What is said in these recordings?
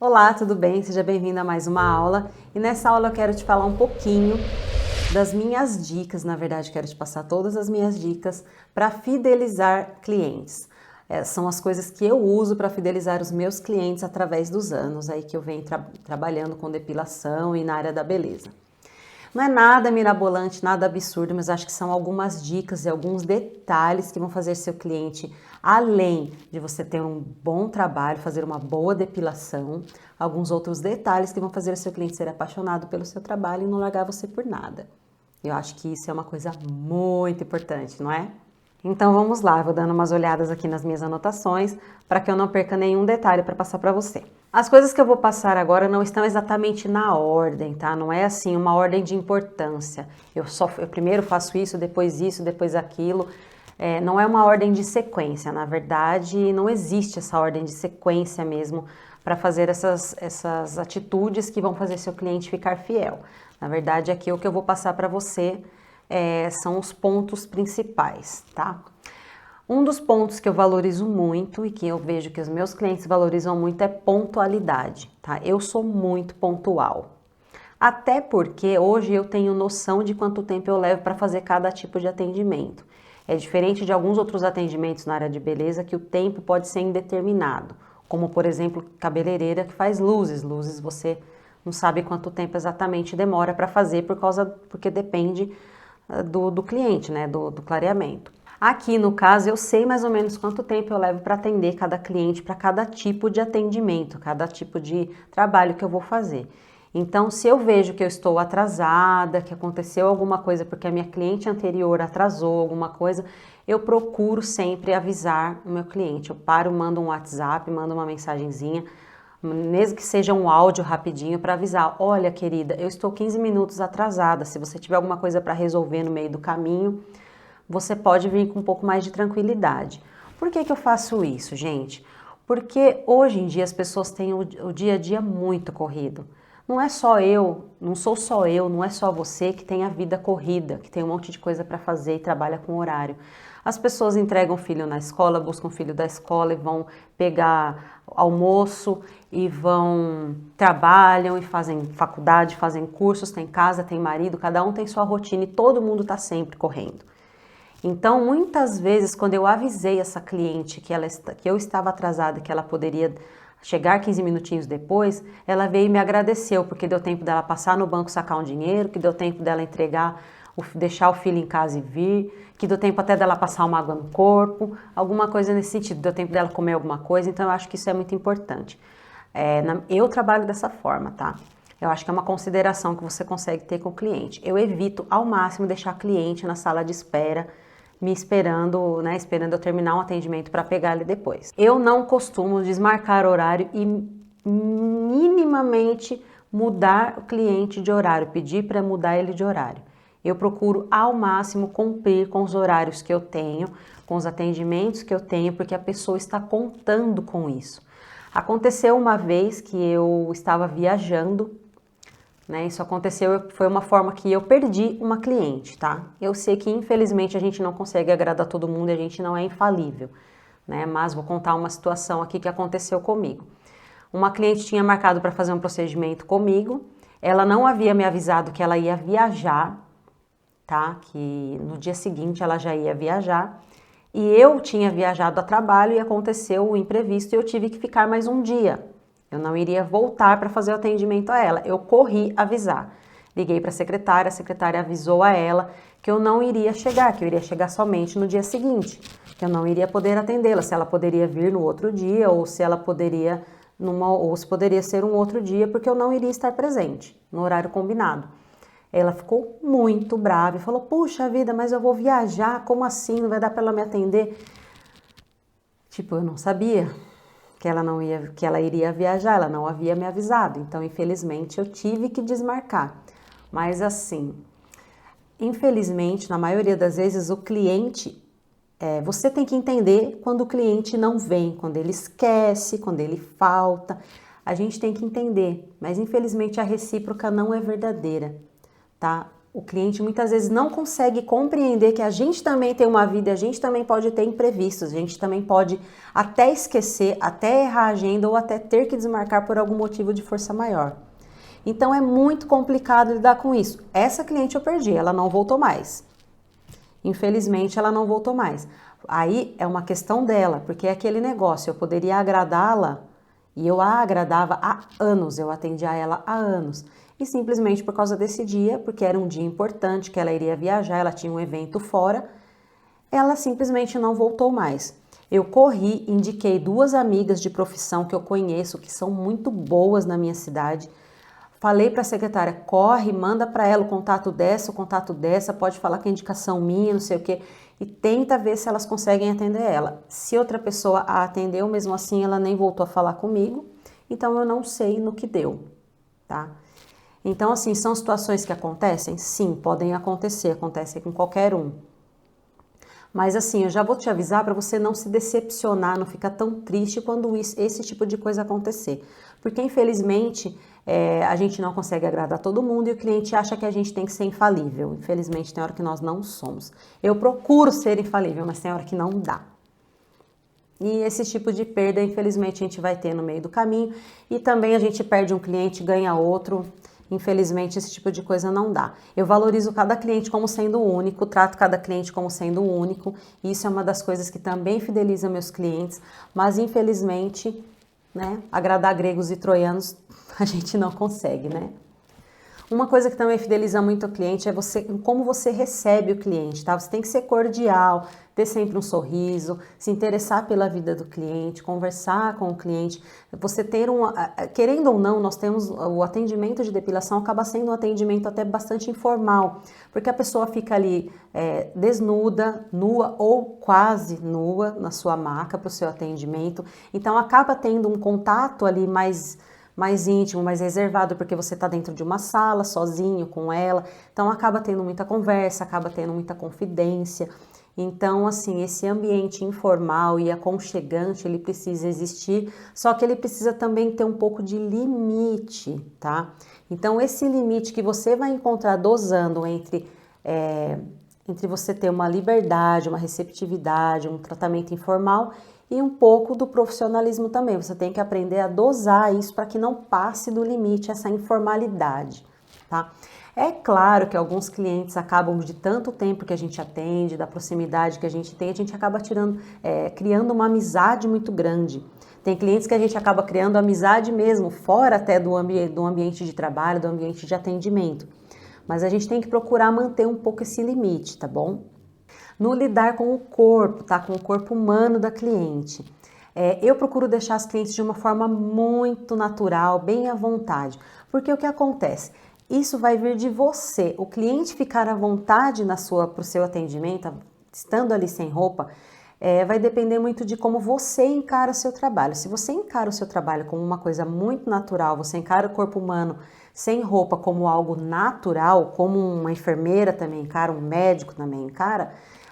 Olá, tudo bem? Seja bem-vindo a mais uma aula. E nessa aula eu quero te falar um pouquinho das minhas dicas, na verdade quero te passar todas as minhas dicas para fidelizar clientes. São as coisas que eu uso para fidelizar os meus clientes através dos anos aí que eu venho trabalhando com depilação e na área da beleza. Não é nada mirabolante, nada absurdo, mas acho que são algumas dicas e alguns detalhes que vão fazer seu cliente, além de você ter um bom trabalho, fazer uma boa depilação, alguns outros detalhes que vão fazer seu cliente ser apaixonado pelo seu trabalho e não largar você por nada. Eu acho que isso é uma coisa muito importante, não é? Então vamos lá, eu vou dando umas olhadas aqui nas minhas anotações para que eu não perca nenhum detalhe para passar para você. As coisas que eu vou passar agora não estão exatamente na ordem, tá? Não é assim uma ordem de importância. Eu primeiro faço isso, depois aquilo. Não é uma ordem de sequência, na verdade não existe essa ordem de sequência mesmo para fazer essas atitudes que vão fazer seu cliente ficar fiel. Na verdade aqui o que eu vou passar para você são os pontos principais, tá? Um dos pontos que eu valorizo muito e que eu vejo que os meus clientes valorizam muito é pontualidade, tá? Eu sou muito pontual. Até porque hoje eu tenho noção de quanto tempo eu levo para fazer cada tipo de atendimento. É diferente de alguns outros atendimentos na área de beleza que o tempo pode ser indeterminado, como por exemplo cabeleireira que faz luzes. Luzes você não sabe quanto tempo exatamente demora para fazer porque depende do cliente, né, do clareamento. Aqui no caso eu sei mais ou menos quanto tempo eu levo para atender cada cliente, para cada tipo de atendimento, cada tipo de trabalho que eu vou fazer. Então, se eu vejo que eu estou atrasada, que aconteceu alguma coisa porque a minha cliente anterior atrasou alguma coisa, eu procuro sempre avisar o meu cliente. Eu paro, mando um WhatsApp, mando uma mensagenzinha, mesmo que seja um áudio rapidinho para avisar, olha querida, eu estou 15 minutos atrasada, se você tiver alguma coisa para resolver no meio do caminho, você pode vir com um pouco mais de tranquilidade. Por que eu faço isso, gente? Porque hoje em dia as pessoas têm o dia a dia muito corrido. Não é só eu, não sou só eu, não é só você que tem a vida corrida, que tem um monte de coisa para fazer e trabalha com horário. As pessoas entregam o filho na escola, buscam o filho da escola e vão pegar almoço e trabalham e fazem faculdade, fazem cursos, tem casa, tem marido, cada um tem sua rotina e todo mundo está sempre correndo. Então, muitas vezes, quando eu avisei essa cliente que eu estava atrasada, que ela poderia chegar 15 minutinhos depois, ela veio e me agradeceu, porque deu tempo dela passar no banco, sacar um dinheiro, que deu tempo dela deixar o filho em casa e vir, que deu tempo até dela passar uma água no corpo, alguma coisa nesse sentido, deu tempo dela comer alguma coisa, então eu acho que isso é muito importante. Eu trabalho dessa forma, tá? Eu acho que é uma consideração que você consegue ter com o cliente. Eu evito ao máximo deixar cliente na sala de espera, me esperando, né, esperando eu terminar um atendimento para pegar ele depois. Eu não costumo desmarcar horário e minimamente mudar o cliente de horário, pedir para mudar ele de horário. Eu procuro ao máximo cumprir com os horários que eu tenho, com os atendimentos que eu tenho, porque a pessoa está contando com isso. Aconteceu uma vez que eu estava viajando, né? Isso aconteceu, foi uma forma que eu perdi uma cliente, tá? Eu sei que infelizmente a gente não consegue agradar todo mundo e a gente não é infalível, né? Mas vou contar uma situação aqui que aconteceu comigo. Uma cliente tinha marcado para fazer um procedimento comigo, ela não havia me avisado que ela ia viajar, tá? Que no dia seguinte ela já ia viajar. E eu tinha viajado a trabalho e aconteceu o imprevisto e eu tive que ficar mais um dia. Eu não iria voltar para fazer o atendimento a ela. Eu corri avisar. Liguei para a secretária avisou a ela que eu não iria chegar, que eu iria chegar somente no dia seguinte, que eu não iria poder atendê-la, se ela poderia vir no outro dia ou se ela poderia ou se poderia ser um outro dia, porque eu não iria estar presente no horário combinado. Ela ficou muito brava e falou: "Puxa vida, mas eu vou viajar, como assim? Não vai dar para ela me atender?" Tipo, eu não sabia que ela iria viajar, ela não havia me avisado. Então, infelizmente, eu tive que desmarcar. Mas assim, infelizmente, na maioria das vezes, o cliente, você tem que entender quando o cliente não vem, quando ele esquece, quando ele falta. A gente tem que entender, mas infelizmente a recíproca não é verdadeira, tá? O cliente muitas vezes não consegue compreender que a gente também tem uma vida, a gente também pode ter imprevistos, a gente também pode até esquecer, até errar a agenda ou até ter que desmarcar por algum motivo de força maior. Então é muito complicado lidar com isso. Essa cliente eu perdi, ela não voltou mais. Infelizmente ela não voltou mais. Aí é uma questão dela, porque é aquele negócio, eu poderia agradá-la e eu a agradava há anos, eu atendia ela há anos. E simplesmente por causa desse dia, porque era um dia importante, que ela iria viajar, ela tinha um evento fora, ela simplesmente não voltou mais. Eu corri, indiquei 2 amigas de profissão que eu conheço, que são muito boas na minha cidade. Falei para a secretária, corre, manda para ela o contato dessa, pode falar que é indicação minha, não sei o quê, e tenta ver se elas conseguem atender ela. Se outra pessoa a atendeu, mesmo assim ela nem voltou a falar comigo, então eu não sei no que deu, tá? Então, assim, são situações que acontecem? Sim, podem acontecer, acontecem com qualquer um. Mas assim, eu já vou te avisar para você não se decepcionar, não ficar tão triste quando esse tipo de coisa acontecer. Porque, infelizmente, a gente não consegue agradar todo mundo e o cliente acha que a gente tem que ser infalível. Infelizmente, tem hora que nós não somos. Eu procuro ser infalível, mas tem hora que não dá. E esse tipo de perda, infelizmente, a gente vai ter no meio do caminho. E também a gente perde um cliente, ganha outro. Infelizmente, esse tipo de coisa não dá. Eu valorizo cada cliente como sendo único, trato cada cliente como sendo único. Isso é uma das coisas que também fideliza meus clientes. Mas, infelizmente, né, agradar gregos e troianos a gente não consegue, né? Uma coisa que também fideliza muito o cliente é como você recebe o cliente, tá? Você tem que ser cordial, ter sempre um sorriso, se interessar pela vida do cliente, conversar com o cliente. Você ter querendo ou não, nós temos o atendimento de depilação acaba sendo um atendimento até bastante informal, porque a pessoa fica ali desnuda, nua ou quase nua na sua maca para o seu atendimento. Então acaba tendo um contato ali mais íntimo, mais reservado, porque você está dentro de uma sala, sozinho com ela, então acaba tendo muita conversa, acaba tendo muita confidência. Então, assim, esse ambiente informal e aconchegante, ele precisa existir, só que ele precisa também ter um pouco de limite, tá? Então, esse limite que você vai encontrar dosando entre você ter uma liberdade, uma receptividade, um tratamento informal e um pouco do profissionalismo também. Você tem que aprender a dosar isso para que não passe do limite essa informalidade, tá? É claro que alguns clientes acabam, de tanto tempo que a gente atende, da proximidade que a gente tem, a gente acaba criando uma amizade muito grande. Tem clientes que a gente acaba criando amizade mesmo, fora até do ambiente de trabalho, do ambiente de atendimento. Mas a gente tem que procurar manter um pouco esse limite, tá bom? No lidar com o corpo, tá? Com o corpo humano da cliente. Eu procuro deixar as clientes de uma forma muito natural, bem à vontade. Porque o que acontece? Isso vai vir de você. O cliente ficar à vontade para o seu atendimento, estando ali sem roupa, vai depender muito de como você encara o seu trabalho. Se você encara o seu trabalho como uma coisa muito natural, você encara o corpo humano sem roupa como algo natural, como uma enfermeira também encara, um médico também encara,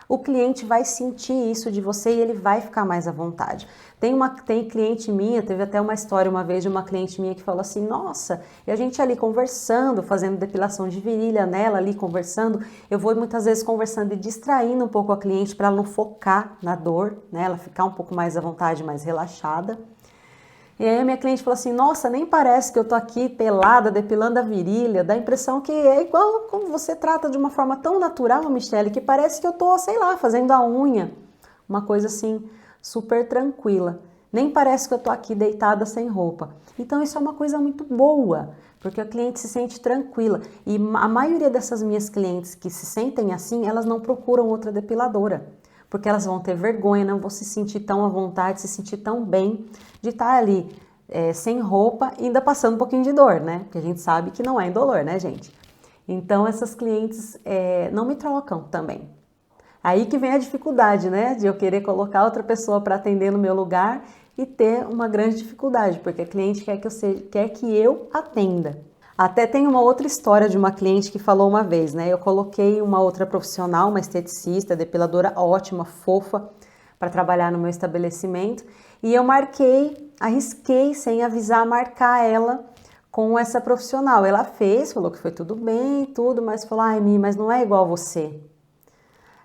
o cliente vai sentir isso de você e ele vai ficar mais à vontade. Tem cliente minha, teve até uma história uma vez de uma cliente minha que falou assim, nossa, e a gente ali conversando, fazendo depilação de virilha nela ali, conversando, eu vou muitas vezes conversando e distraindo um pouco a cliente para ela não focar na dor, né, ela ficar um pouco mais à vontade, mais relaxada. E aí a minha cliente falou assim, nossa, nem parece que eu tô aqui pelada, depilando a virilha, dá a impressão que é igual como você trata de uma forma tão natural, Michele, que parece que eu tô, sei lá, fazendo a unha, uma coisa assim, super tranquila. Nem parece que eu tô aqui deitada sem roupa. Então isso é uma coisa muito boa, porque a cliente se sente tranquila. E a maioria dessas minhas clientes que se sentem assim, elas não procuram outra depiladora, porque elas vão ter vergonha, não vão se sentir tão à vontade, se sentir tão bem de estar ali sem roupa e ainda passando um pouquinho de dor, né? Porque a gente sabe que não é indolor, né, gente? Então, essas clientes não me trocam também. Aí que vem a dificuldade, né? De eu querer colocar outra pessoa para atender no meu lugar e ter uma grande dificuldade, porque a cliente quer que eu atenda. Até tem uma outra história de uma cliente que falou uma vez, né? Eu coloquei uma outra profissional, uma esteticista, depiladora ótima, fofa, para trabalhar no meu estabelecimento. E eu arrisquei, sem avisar, marcar ela com essa profissional. Ela fez, falou que foi tudo bem, tudo, mas falou, ai, Mi, mas não é igual você.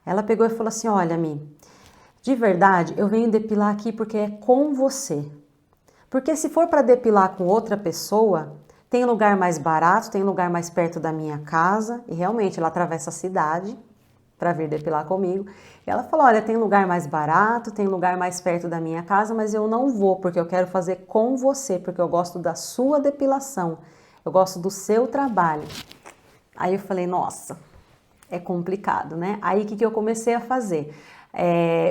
Ela pegou e falou assim, olha, Mi, de verdade, eu venho depilar aqui porque é com você. Porque se for para depilar com outra pessoa, tem lugar mais barato, tem lugar mais perto da minha casa, e realmente ela atravessa a cidade para vir depilar comigo. E ela falou, olha, tem lugar mais barato, tem lugar mais perto da minha casa, mas eu não vou, porque eu quero fazer com você, porque eu gosto da sua depilação, eu gosto do seu trabalho. Aí eu falei, nossa, é complicado, né? Aí o que eu comecei a fazer?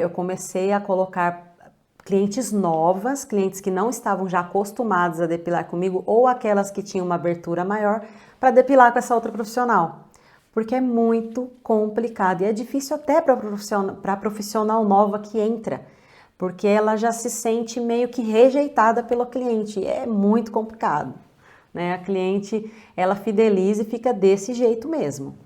Eu comecei a colocar clientes novas, clientes que não estavam já acostumados a depilar comigo, ou aquelas que tinham uma abertura maior, para depilar com essa outra profissional. Porque é muito complicado e é difícil até para profissional nova que entra, porque ela já se sente meio que rejeitada pelo cliente. É muito complicado, né? A cliente, ela fideliza e fica desse jeito mesmo.